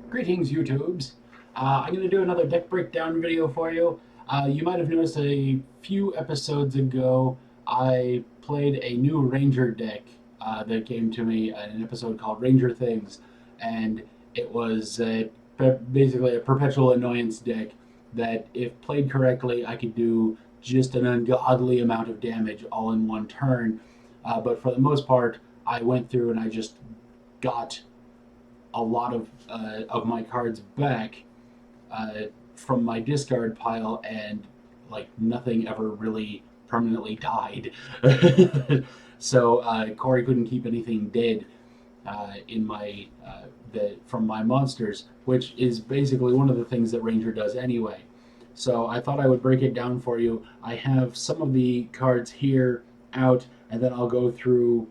Greetings, YouTubes. I'm going to do another deck breakdown video for you. You might have noticed a few episodes ago I played a new Ranger deck that came to me in an episode called Ranger Things, and it was basically a perpetual annoyance deck that, if played correctly, I could do just an ungodly amount of damage all in one turn. But for the most part, I went through and I just got a lot of my cards back uh, from my discard pile, and like nothing ever really permanently died. So Corey couldn't keep anything dead in my from my monsters, which is basically one of the things that Ranger does anyway. So I thought I would break it down for you. I have some of the cards here out, and then I'll go through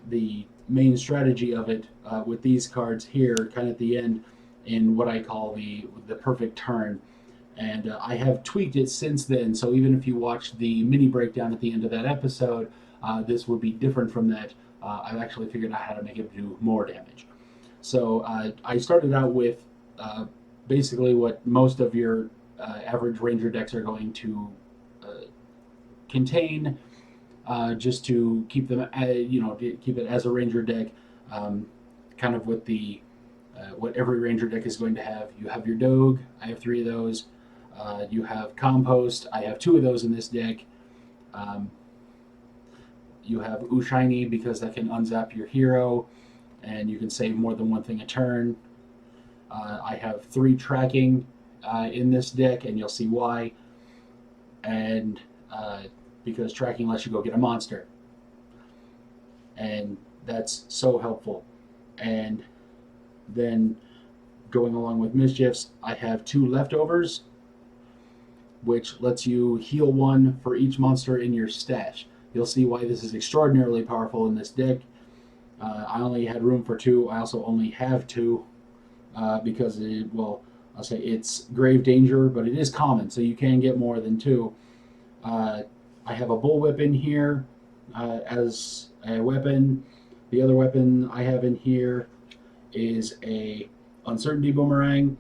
the main strategy of it with these cards here, kind of at the end, in what I call the perfect turn. And I have tweaked it since then. So even if you watch the mini breakdown at the end of that episode, this would be different from that. I've actually figured out how to make it do more damage. So I started out with basically what most of your average Ranger decks are going to uh, contain, just to keep them, keep it as a Ranger deck, um, kind of with the what every Ranger deck is going to have. You have your Doge. I have three of those. You have Compost. I have two of those in this deck. Um, you have Ushiny because that can unzap your hero, and you can save more than one thing a turn. I have three tracking in this deck, and you'll see why. And because tracking lets you go get a monster, and that's so helpful. And then going along with Mischiefs, I have two leftovers, which lets you heal one for each monster in your stash. You'll see why this is extraordinarily powerful in this deck. I only had room for two. I also only have two because I'll say it's grave danger, but it is common, so you can get more than two. I have a bullwhip in here as a weapon. The other weapon I have in here is a uncertainty boomerang.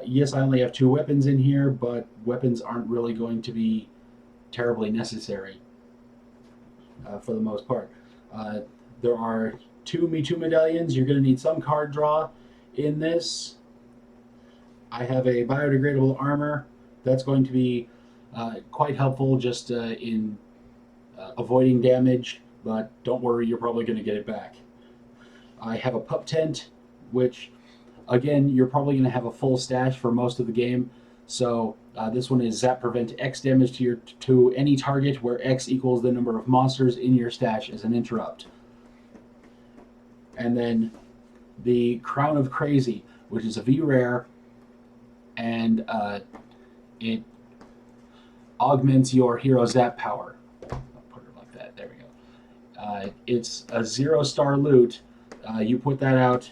Yes, I only have two weapons in here, but weapons aren't really going to be terribly necessary for the most part. Uh, there are two Me Too medallions. You're going to need some card draw in this. I have a biodegradable armor. That's going to be quite helpful just in avoiding damage, but don't worry, you're probably going to get it back. I have a pup tent, which, again, you're probably going to have a full stash for most of the game. So this one is Zap Prevent X damage to any target where X equals the number of monsters in your stash as an interrupt. And then the Crown of Crazy, which is a V rare, and it augments your hero zap power. I'll put it like that. There we go. It's a 0-star loot. You put that out,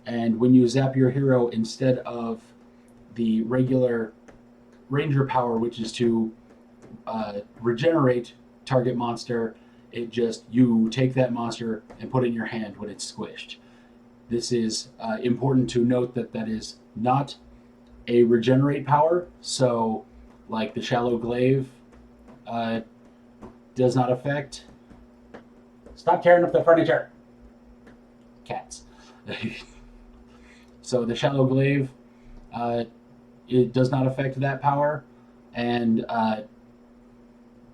and when you zap your hero, instead of the regular Ranger power, which is to regenerate target monster, you take that monster and put it in your hand when it's squished. This is important to note that is not a regenerate power. So, like the Shallow Glaive does not affect. Stop tearing up the furniture, cats. So the Shallow Glaive, it does not affect that power, and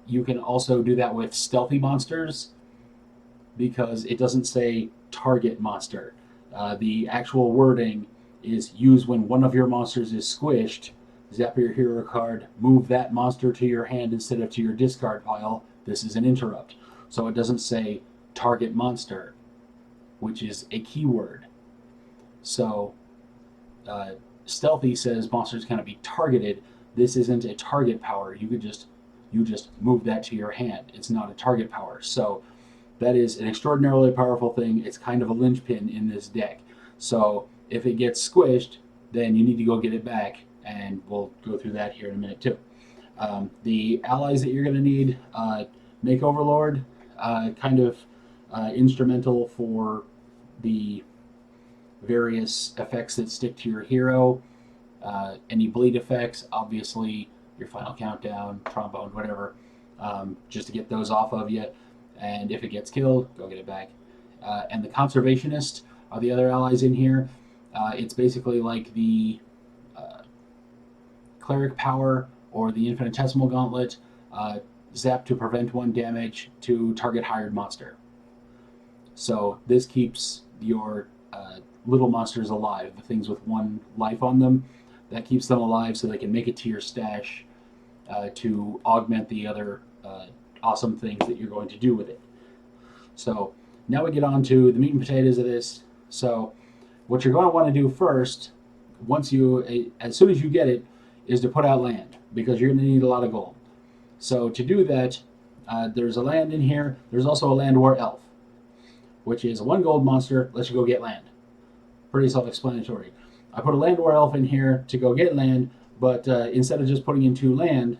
you can also do that with stealthy monsters because it doesn't say target monster. The actual wording is use when one of your monsters is squished. Zap your hero card, move that monster to your hand instead of to your discard pile. This is an interrupt. So it doesn't say target monster, which is a keyword. So stealthy says monsters cannot be targeted. This isn't a target power. You just move that to your hand. It's not a target power. So that is an extraordinarily powerful thing. It's kind of a linchpin in this deck. So if it gets squished, then you need to go get it back, and we'll go through that here in a minute too. The allies that you're going to need, Make Overlord, kind of instrumental for the various effects that stick to your hero, any bleed effects, obviously your final countdown, trombone, whatever, just to get those off of you. And if it gets killed, go get it back. And the conservationist are the other allies in here. It's basically like the cleric power or the infinitesimal gauntlet. Zap to prevent 1 damage to target hired monster. So this keeps your little monsters alive, the things with 1 life on them. That keeps them alive so they can make it to your stash to augment the other awesome things that you're going to do with it. So now we get on to the meat and potatoes of this. So what you're going to want to do first, as soon as you get it, is to put out land, because you're going to need a lot of gold. So to do that, there's a land in here. There's also a land war elf, which is a 1 gold monster, lets you go get land. Pretty self-explanatory. I put a land war elf in here to go get land, but instead of just putting in 2 land,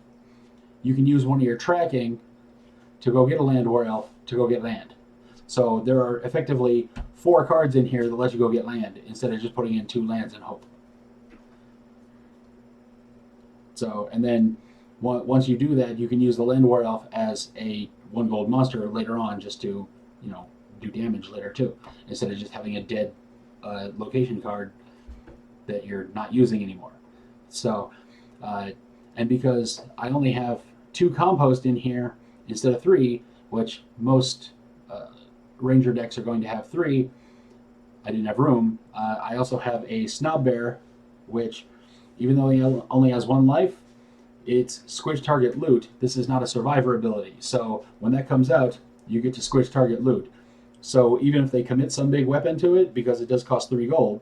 you can use one of your tracking to go get a land war elf to go get land. So there are effectively 4 cards in here that let you go get land instead of just putting in 2 lands and hope. So, and then once you do that, you can use the land war elf as a 1 gold monster later on, just to, do damage later too, instead of just having a dead location card that you're not using anymore. So, and because I only have 2 compost in here instead of 3, which most ranger decks are going to have 3, I didn't have room. I also have a snob bear, which, even though he only has 1 life, it's squish target loot. This is not a survivor ability. So when that comes out, you get to squish target loot. So even if they commit some big weapon to it, because it does cost 3 gold,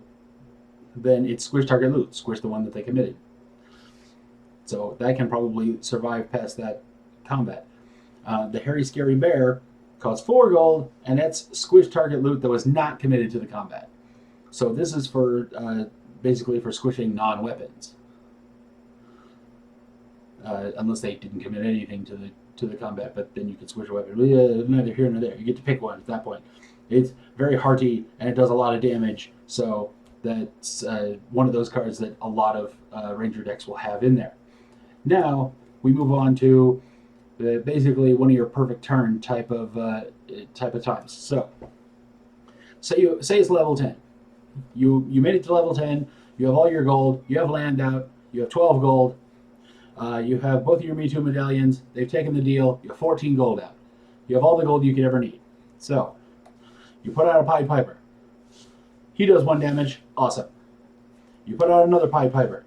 then it's squish target loot. Squish the one that they committed. So that can probably survive past that combat. The hairy scary bear costs 4 gold, and that's squish target loot that was not committed to the combat. So this is for basically for squishing non-weapons, unless they didn't commit anything to the combat. But then you can squish a weapon. Neither here nor there. You get to pick one at that point. It's very hearty and it does a lot of damage. So that's one of those cards that a lot of ranger decks will have in there. Now we move on to basically one of your perfect turn type of times. So say it's level 10. You made it to level 10. You have all your gold. You have land out. You have 12 gold. You have both of your Me Too medallions. They've taken the deal. You have 14 gold out. You have all the gold you could ever need. So you put out a Pied Piper. He does 1 damage. Awesome. You put out another Pied Piper.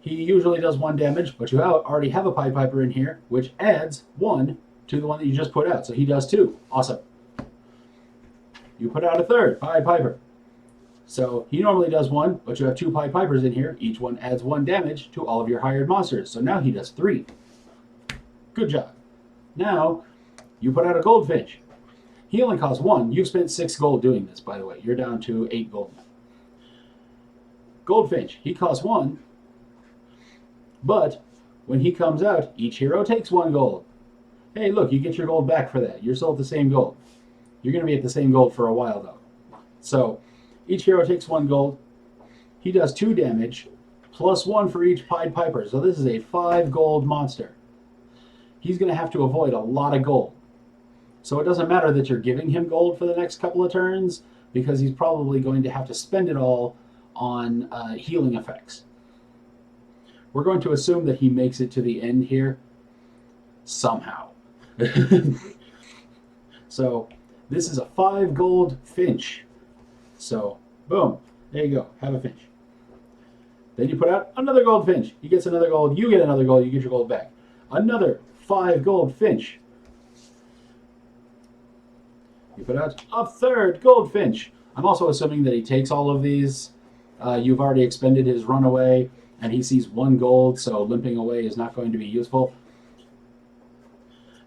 He usually does 1 damage, but you already have a Pied Piper in here, which adds 1 to the one that you just put out. So he does 2. Awesome. You put out a third Pied Piper. So he normally does 1, but you have 2 Pied Pipers in here. Each one adds 1 damage to all of your hired monsters. So now he does 3. Good job. Now you put out a Goldfinch. He only costs 1. You've spent 6 gold doing this, by the way. You're down to 8 gold now. Goldfinch. He costs 1. But when he comes out, each hero takes 1 gold. Hey, look, you get your gold back for that. You're still at the same gold. You're going to be at the same gold for a while, though. So each hero takes 1 gold. He does 2 damage, plus 1 for each Pied Piper. So this is a 5 gold monster. He's going to have to avoid a lot of gold. So it doesn't matter that you're giving him gold for the next couple of turns, because he's probably going to have to spend it all on healing effects. We're going to assume that he makes it to the end here somehow. So this is a 5 gold Finch. So boom, there you go, have a Finch. Then you put out another gold Finch. He gets another gold, you get another gold, you get your gold back. Another 5 gold Finch. You put out a third gold Finch. I'm also assuming that he takes all of these. You've already expended his runaway, and he sees 1 gold, so limping away is not going to be useful.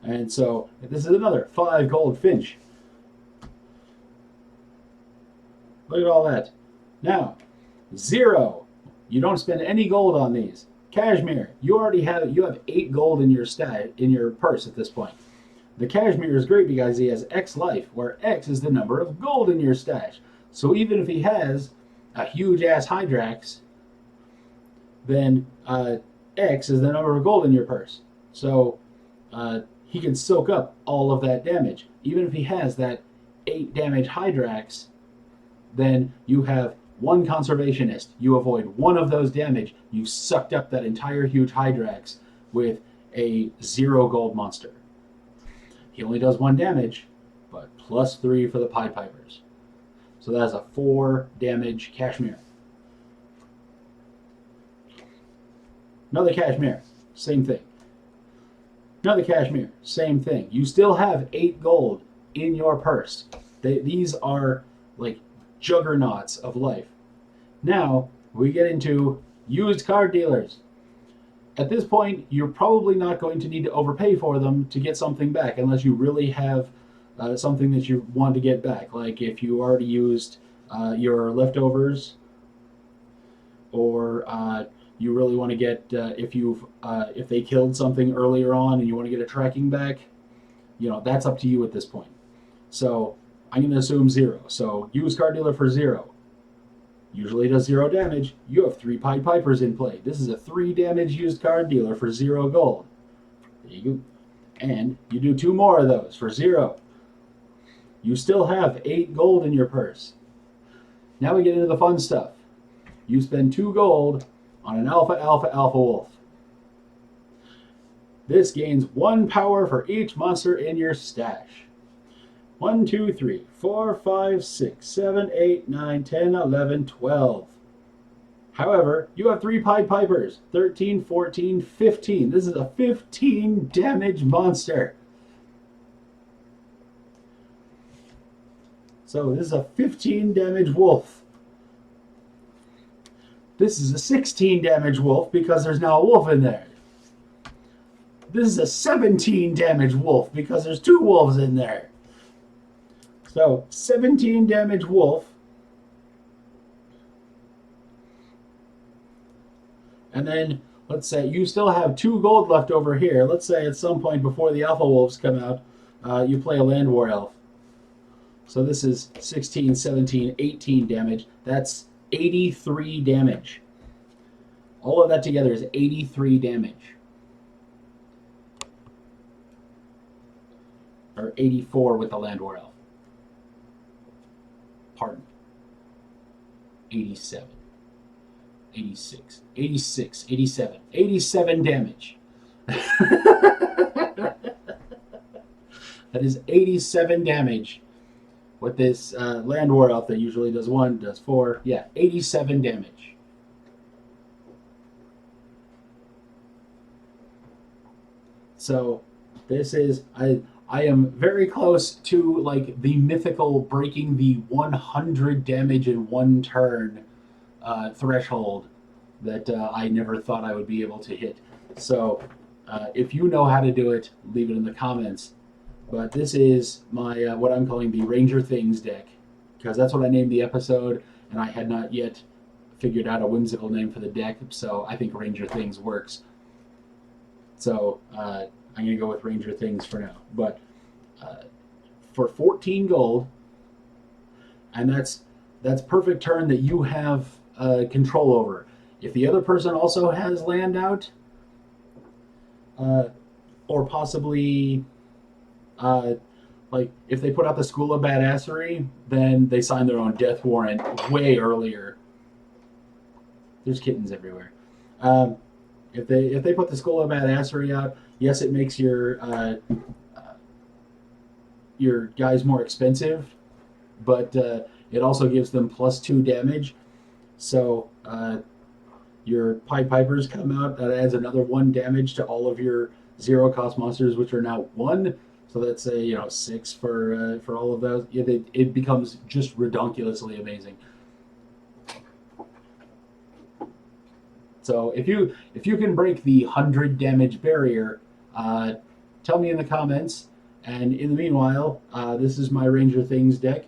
And so this is another 5 gold Finch. Look at all that. Now, 0. You don't spend any gold on these. Cashmere. You have 8 gold in your purse at this point. The Cashmere is great because he has X life, where X is the number of gold in your stash. So even if he has a huge ass Hydrax, then X is the number of gold in your purse. So he can soak up all of that damage. Even if he has that 8 damage Hydrax, then you have one Conservationist. You avoid one of those damage. You sucked up that entire huge Hydrax with a 0 gold monster. He only does 1 damage, but +3 for the Pied Pipers. So that's a 4 damage Kashmir. Another Kashmir, same thing. Another Kashmir, same thing. You still have 8 gold in your purse. These are like juggernauts of life. Now we get into used card dealers. At this point, you're probably not going to need to overpay for them to get something back unless you really have something that you want to get back. Like if you already used your leftovers, or you really want to get if they killed something earlier on and you want to get a tracking back, that's up to you at this point. So I'm going to assume 0. So used card dealer for 0. Usually does 0 damage. You have 3 Pied Pipers in play. This is a 3 damage used card dealer for 0 gold. There you go. And you do 2 more of those for 0. You still have 8 gold in your purse. Now we get into the fun stuff. You spend 2 gold on an Alpha Alpha Alpha Wolf. This gains 1 power for each monster in your stash. 1, 2, 3, 4, 5, 6, 7, 8, 9, 10, 11, 12. However, you have 3 Pied Pipers. 13, 14, 15. This is a 15 damage monster. So this is a 15 damage wolf. This is a 16 damage wolf because there's now a wolf in there. This is a 17 damage wolf because there's 2 wolves in there. So 17 damage wolf. And then let's say you still have 2 gold left over here. Let's say at some point before the Alpha Wolves come out, you play a Land War Elf. So this is 16, 17, 18 damage. That's 83 damage. All of that together is 83 damage. Or 84 with the Land War Elf. Pardon. 87. 86. 86. 87. 87 damage. That is 87 damage. With this Land War Elf that usually does 1, does 4. Yeah, 87 damage. So this is, I am very close to like the mythical breaking the 100 damage in 1 turn threshold that I never thought I would be able to hit. So if you know how to do it, leave it in the comments. But this is my what I'm calling the Ranger Things deck, because that's what I named the episode, and I had not yet figured out a whimsical name for the deck, so I think Ranger Things works. So I'm going to go with Ranger Things for now. But for 14 gold, and that's perfect turn that you have control over. If the other person also has land out, or possibly like if they put out the School of Badassery, then they sign their own death warrant way earlier. There's kittens everywhere. If they put the School of Badassery out, yes, it makes your guys more expensive, but it also gives them +2 damage. So your Pied Pipers come out, that adds another 1 damage to all of your 0 cost monsters, which are now 1. So that's a 6 for all of those. It becomes just redonkulously amazing. So if you can break the 100 damage barrier, tell me in the comments. And in the meanwhile, this is my Ranger Things deck.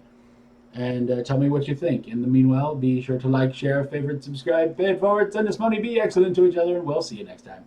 And tell me what you think. In the meanwhile, be sure to like, share, favorite, subscribe, pay it forward, send us money, be excellent to each other, and we'll see you next time.